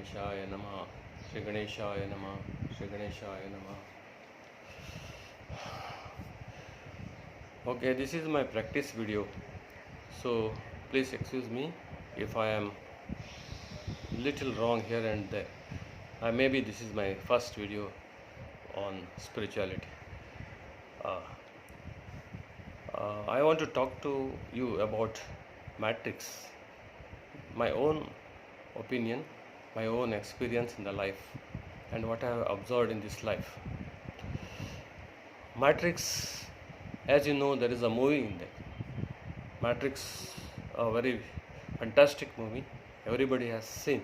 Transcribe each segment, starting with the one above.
Ganeshaya Namah, Shri Ganeshaya Namah, Shri Ganeshaya Namah. Okay, this is my practice video, so please excuse me if I am little wrong here and there. Maybe this is my first video on spirituality. I want to talk to you about Matrix, my own opinion, my own experience in the life, and what I have observed in this life. Matrix, as you know, there is a movie in there. Matrix, a very fantastic movie, everybody has seen.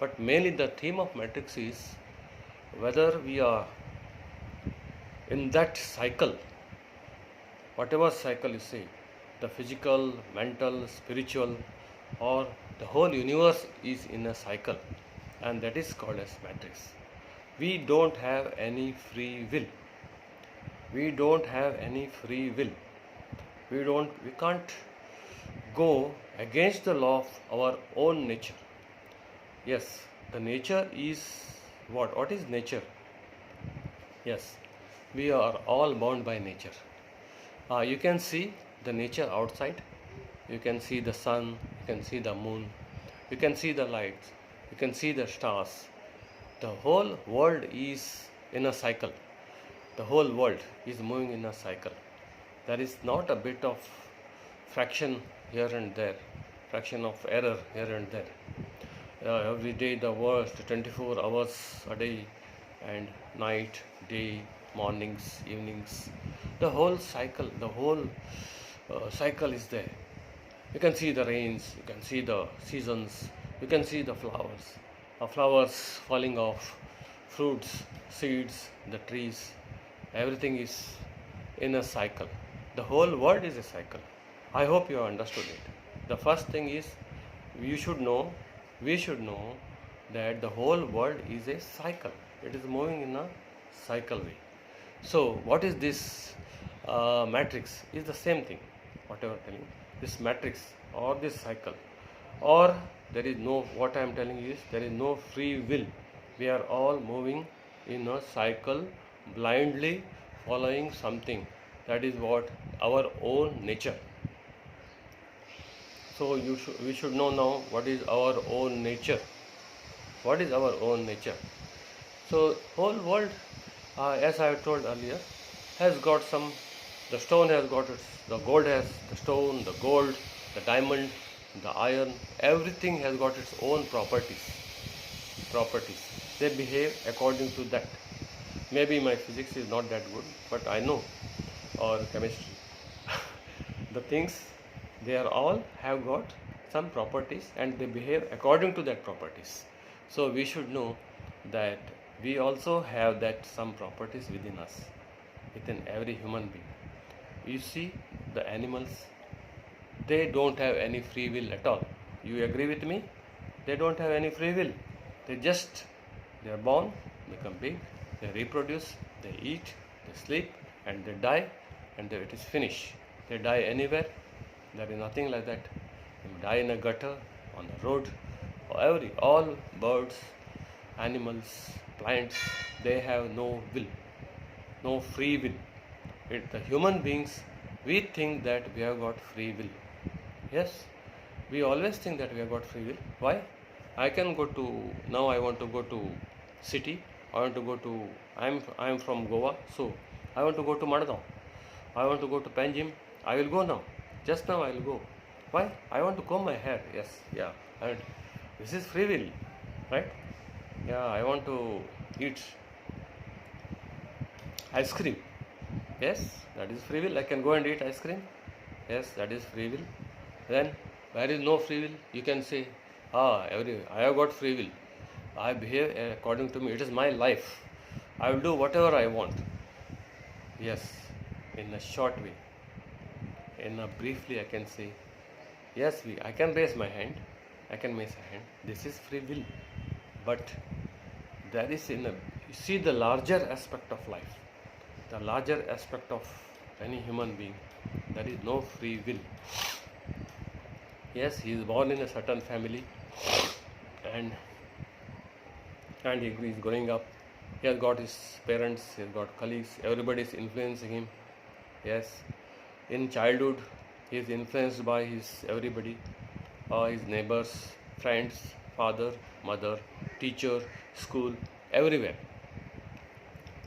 But mainly the theme of Matrix is whether we are in that cycle, whatever cycle you say, the physical, mental, spiritual, or the whole universe is in a cycle, and that is called as Matrix. We don't have any free will. We don't have any free will. We can't go against the law of our own nature. Yes, the nature is what? What is nature? Yes, we are all bound by nature. You can see the nature outside. You can see the sun, you can see the moon, you can see the lights, you can see the stars. The whole world is in a cycle. The whole world is moving in a cycle. There is not a bit of fraction here and there, fraction of error here and there. Every day the world, 24 hours a day, and night, day, mornings, evenings. The whole cycle, cycle is there. You can see the rains, you can see the seasons, you can see the flowers falling off, fruits, seeds, the trees. Everything is in a cycle. The whole world is a cycle. I hope you have understood it. The first thing is we should know that the whole world is a cycle. It is moving in a cycle way. So what is this matrix? Is the same thing, whatever I'm telling you. This matrix or this cycle, or there is no, what I am telling you is there is no free will. We are all moving in a cycle, blindly following something. That is what our own nature. So we should know now what is our own nature. What is our own nature? So whole world, as I have told earlier, has got some. The stone has got its. The gold has the stone, the gold, the diamond, the iron. Everything has got its own properties. They behave according to that. Maybe my physics is not that good, but I know, or chemistry. The things, they are all have got some properties, and they behave according to that properties. So we should know that we also have that some properties within us, within every human being. You see, the animals, they don't have any free will at all. You agree with me? They don't have any free will. They are born, become big, they reproduce, they eat, they sleep, and they die, and it is finished. They die anywhere. There is nothing like that. They die in a gutter, on the road, all birds, animals, plants, they have no will, no free will. The human beings, we think that we have got free will. Yes, we always think that we have got free will. Why? I want to go to city. I am from Goa, so I want to go to Madgaon. I want to go to Panjim. I will go now. Just now I will go. Why? I want to comb my hair. Yes, yeah. This is free will, right? Yeah, I want to eat ice cream. Yes, that is free will. I can go and eat ice cream. Yes, that is free will. Then, where is no free will? You can say, I have got free will. I behave according to me. It is my life. I will do whatever I want. Yes, in a short way. Briefly, I can say, yes, I can raise my hand. This is free will. But there is you see the larger aspect of life. The larger aspect of any human being, there is no free will. Yes, he is born in a certain family, and and he is growing up. He has got his parents, he has got colleagues, everybody is influencing him. Yes, in childhood he is influenced by his everybody, his neighbors, friends, father, mother, teacher, school, everywhere.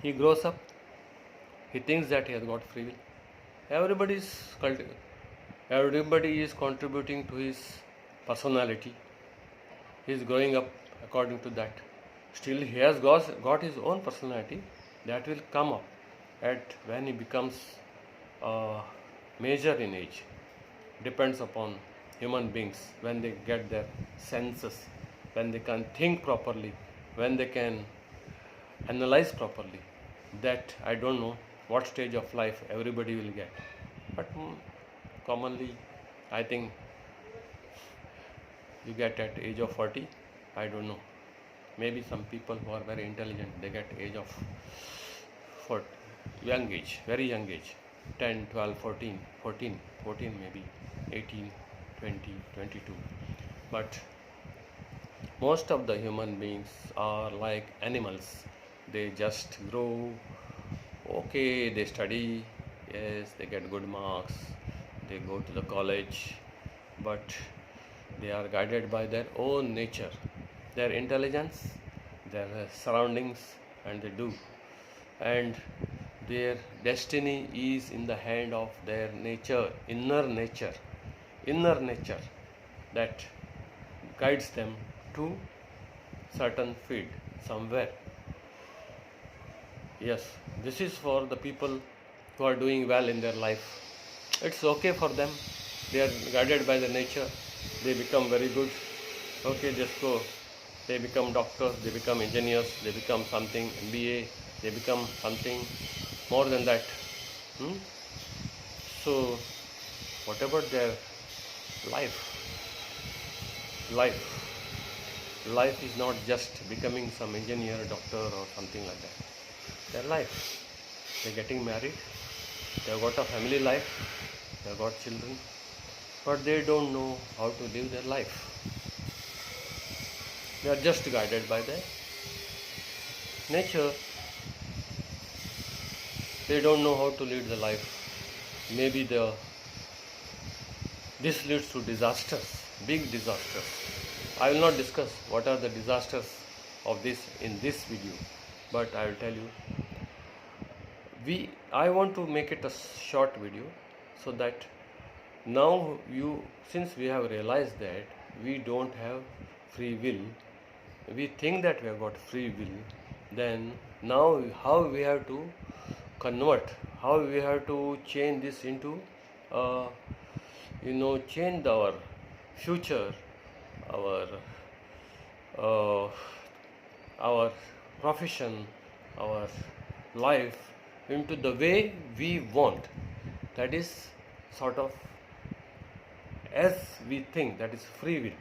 He grows up, he thinks that he has got free will. Everybody is everybody is contributing to his personality. He is growing up according to that. Still, he has got his own personality that will come up at when he becomes major in age. Depends upon human beings when they get their senses, when they can think properly, when they can analyze properly. That I don't know what stage of life everybody will get, but commonly I think you get at age of 40. I don't know, maybe some people who are very intelligent, they get age of 40, young age, very young age, 10, 12, 14, 14, 14 maybe, 18, 20, 22. But most of the human beings are like animals. They just grow, okay, they study, yes, they get good marks, they go to the college, but they are guided by their own nature, their intelligence, their surroundings, and they do. And their destiny is in the hand of their nature, inner nature that guides them to certain field somewhere. Yes, this is for the people who are doing well in their life. It's okay for them. They are guided by the nature. They become very good. Okay, just go. They become doctors, they become engineers, they become something, MBA, they become something more than that. So, whatever their life, life is not just becoming some engineer, doctor, or something like that. Their life, they're getting married, they've got a family life, they've got children, but they don't know how to live their life. They are just guided by the nature. They don't know how to lead the life. Maybe this leads to disasters, big disasters. I will not discuss what are the disasters of this in this video, but I will tell you. I want to make it a short video so that now since we have realized that we don't have free will, we think that we have got free will, then now how we have to convert, how we have to change this into change our future, our profession, our life into the way we want. That is sort of as we think, that is free will.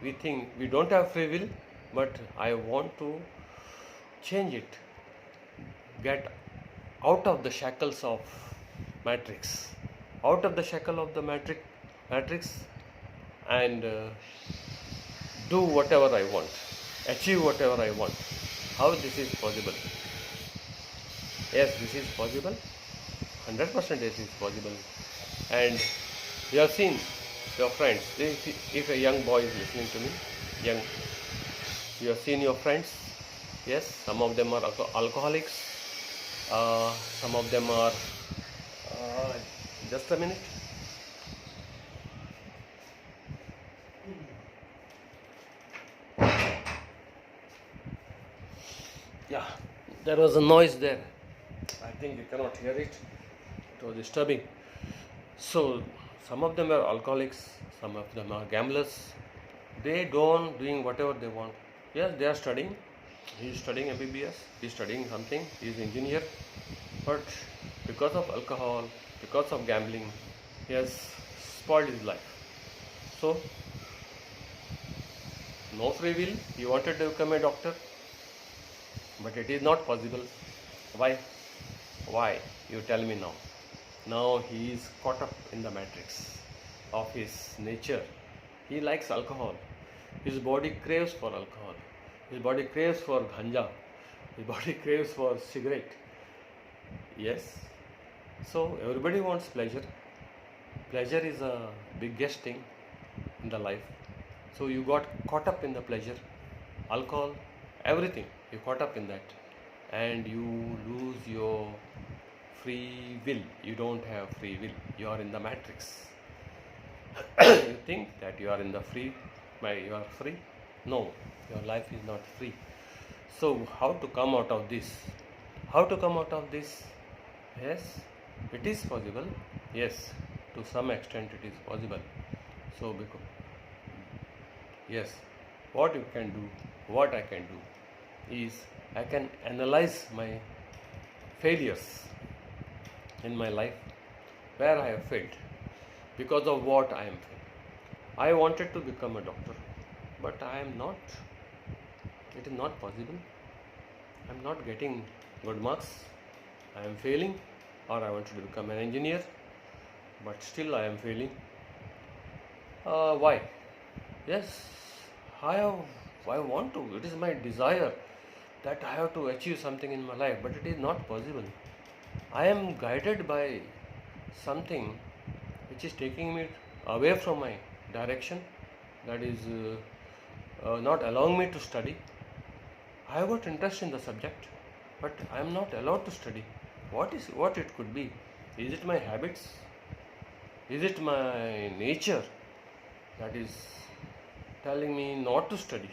We think we don't have free will, but I want to change it, get out of the shackles of matrix, out of the shackle of the matrix, and do whatever I want, achieve whatever I want. How this is possible? Yes, this is possible. 100% this is possible. And you have seen your friends. If a young boy is listening to me, you have seen your friends. Yes, some of them are alcoholics. Some of them are. Just a minute. Yeah, there was a noise there. I think you cannot hear it. It was disturbing. So, some of them are alcoholics, some of them are gamblers. They don't doing whatever they want. Yes, they are studying. He is studying MBBS. He is studying something. He is engineer. But because of alcohol, because of gambling, he has spoiled his life. So, no free will. He wanted to become a doctor, but it is not possible. Why? Why? You tell me now. Now he is caught up in the matrix of his nature. He likes alcohol. His body craves for alcohol. His body craves for ganja. His body craves for cigarette. Yes. So everybody wants pleasure. Pleasure is a biggest thing in the life. So you got caught up in the pleasure, alcohol, everything. You caught up in that, and you lose your free will. You don't have free will. You are in the matrix. You think that you are in the free, you are free. No, your life is not free. So how to come out of this? How to come out of this? Yes, it is possible. Yes, to some extent it is possible. So because yes, what you can do, what I can do is I can analyze my failures in my life, where I have failed, because of what I am failing. I wanted to become a doctor, but I am not. It is not possible. I am not getting good marks. I am failing, or I wanted to become an engineer, but still I am failing. Why? Yes, I want to. It is my desire that I have to achieve something in my life, but it is not possible. I am guided by something which is taking me away from my direction, that is not allowing me to study. I have got interest in the subject, but I am not allowed to study. What it could be? Is it my habits? Is it my nature that is telling me not to study?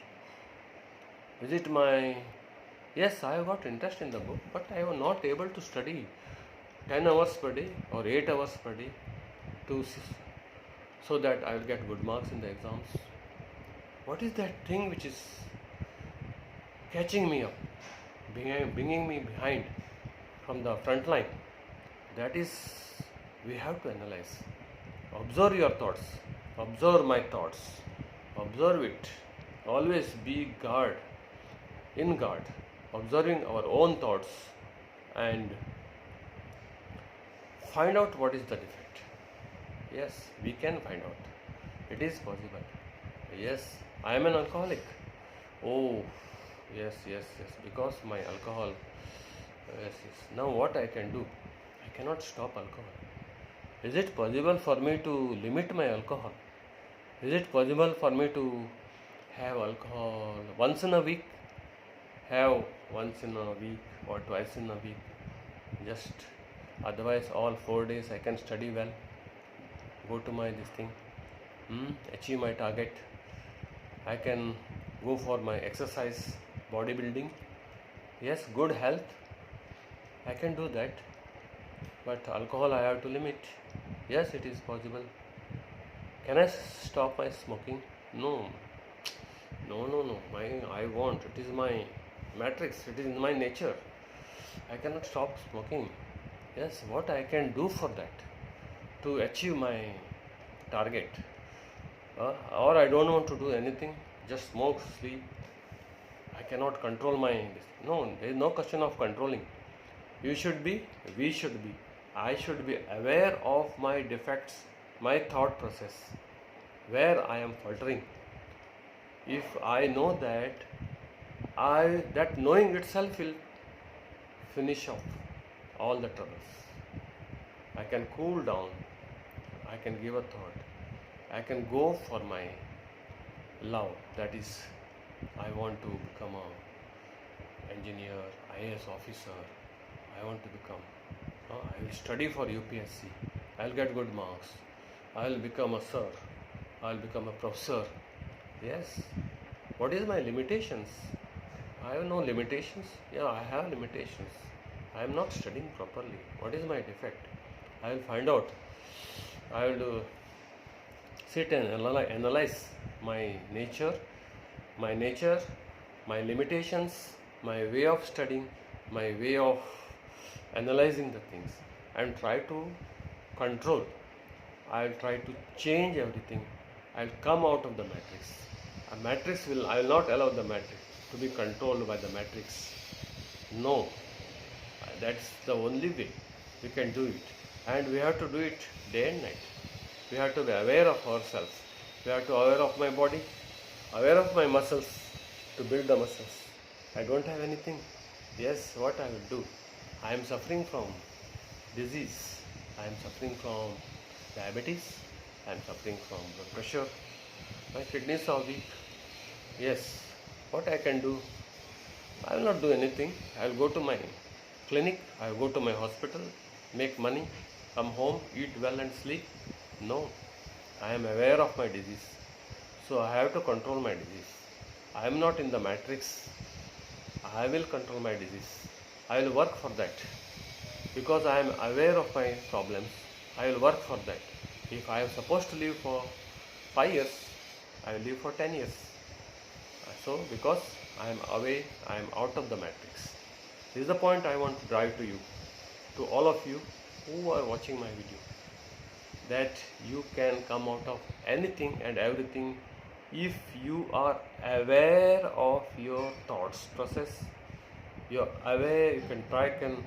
Is it my... Yes, I have got interest in the book, but I am not able to study 10 hours per day or 8 hours per day so that I will get good marks in the exams. What is that thing which is catching me up, bringing me behind from the front line? That is, we have to analyze. Observe your thoughts. Observe my thoughts. Observe it. Always be in guard, observing our own thoughts and find out what is the defect. Yes, we can find out. It is possible. Yes, I am an alcoholic. Oh, yes, because my alcohol. Yes. Now what I can do? I cannot stop alcohol. Is it possible for me to limit my alcohol? Is it possible for me to have alcohol once in a week? Have once in a week or twice in a week. Just otherwise all 4 days I can study well. Go to my achieve my target. I can go for my exercise, bodybuilding. Yes, good health. I can do that. But alcohol I have to limit. Yes, it is possible. Can I stop my smoking? No. I want. It is my matrix. It is in my nature. I cannot stop smoking. Yes, what I can do for that to achieve my target? Or I don't want to do anything. Just smoke, sleep. I cannot control my... No, there is no question of controlling. You should be, we should be. I should be aware of my defects, my thought process, where I am faltering. If I know that, that knowing itself will finish off all the troubles. I can cool down. I can give a thought. I can go for my love. That is, I want to become an engineer, IAS officer. I want to become. I will study for UPSC. I will get good marks. I will become a sir. I will become a professor. Yes. What is my limitations? I have no limitations. Yeah, I have limitations. I am not studying properly. What is my defect? I will find out. I will sit and analyze my nature, my limitations, my way of studying, my way of analyzing the things, and try to control. I will try to change everything. I will come out of the matrix. I will not allow the matrix to be controlled by the matrix. No, that's the only way we can do it, and we have to do it day and night. We have to be aware of ourselves. We have to be aware of my body, aware of my muscles, to build the muscles. I don't have anything. Yes, what I will do? I am suffering from disease. I am suffering from diabetes. I am suffering from blood pressure. My kidneys are weak. Yes, what I can do? I will not do anything. I will go to my clinic. I will go to my hospital, make money, come home, eat well and sleep. No, I am aware of my disease. So I have to control my disease. I am not in the matrix. I will control my disease. I will work for that. Because I am aware of my problems, I will work for that. If I am supposed to live for 5 years, I will live for 10 years. So, because I am away, I am out of the matrix. This is the point I want to drive to you, to all of you who are watching my video, that you can come out of anything and everything if you are aware of your thoughts process. You're aware, you can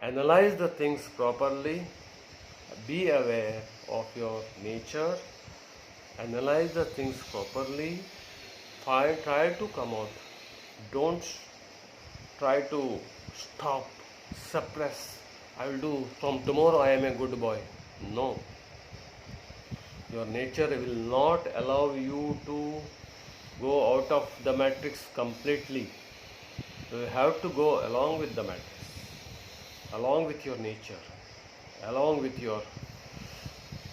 analyze the things properly, be aware of your nature, analyze the things properly, try to come out. Don't try to stop, suppress. I will do from tomorrow, I am a good boy. No. Your nature will not allow you to go out of the matrix completely. You have to go along with the matrix, along with your nature, along with your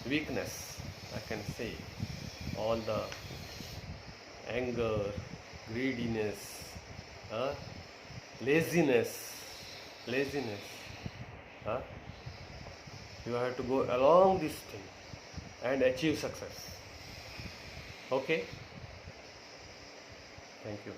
weakness. I can say all the anger, greediness, uh, laziness. uh, you have to go along this thing and achieve success. Okay? Thank you.